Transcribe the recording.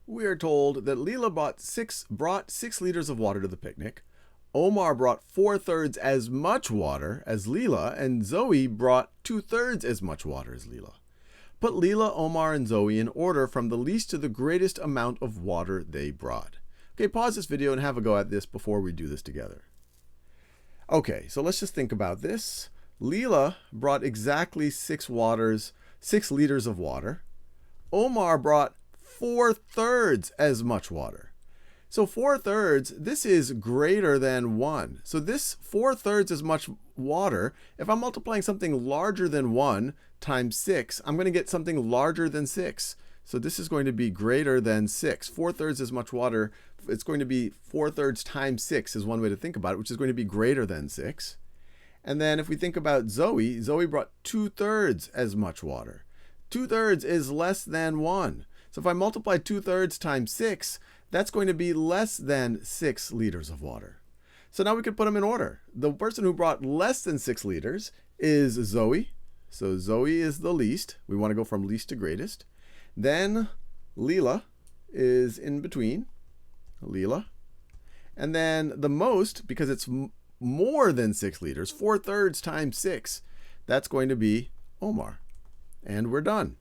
We are told that Leela brought 6 liters of water to the picnic. Omar brought 4/3 as much water as Leela, and Zoe brought 2/3 as much water as Leela. Put Leela, Omar, and Zoe in order from the least to the greatest amount of water they brought. Okay, pause this video and have a go at this before we do this together. Okay, so let's just think about this. Leela brought exactly 6 liters of water. Omar brought 4/3 as much water. So 4/3, this is greater than 1. So this 4/3 as much water, if I'm multiplying something larger than 1 times 6, I'm going to get something larger than 6. So this is going to be greater than 6. 4/3 as much water, it's going to be 4/3 times 6 is one way to think about it, which is going to be greater than 6. And then if we think about Zoe, Zoe brought 2/3 as much water. 2/3 is less than 1. So if I multiply 2/3 times 6, that's going to be less than 6 liters of water. So now we can put them in order. The person who brought less than 6 liters is Zoe. So Zoe is the least. We want to go from least to greatest. Then Leela is in between. Leela. And then the most, because it's more than 6 liters, 4/3 times 6, that's going to be Omar. And we're done.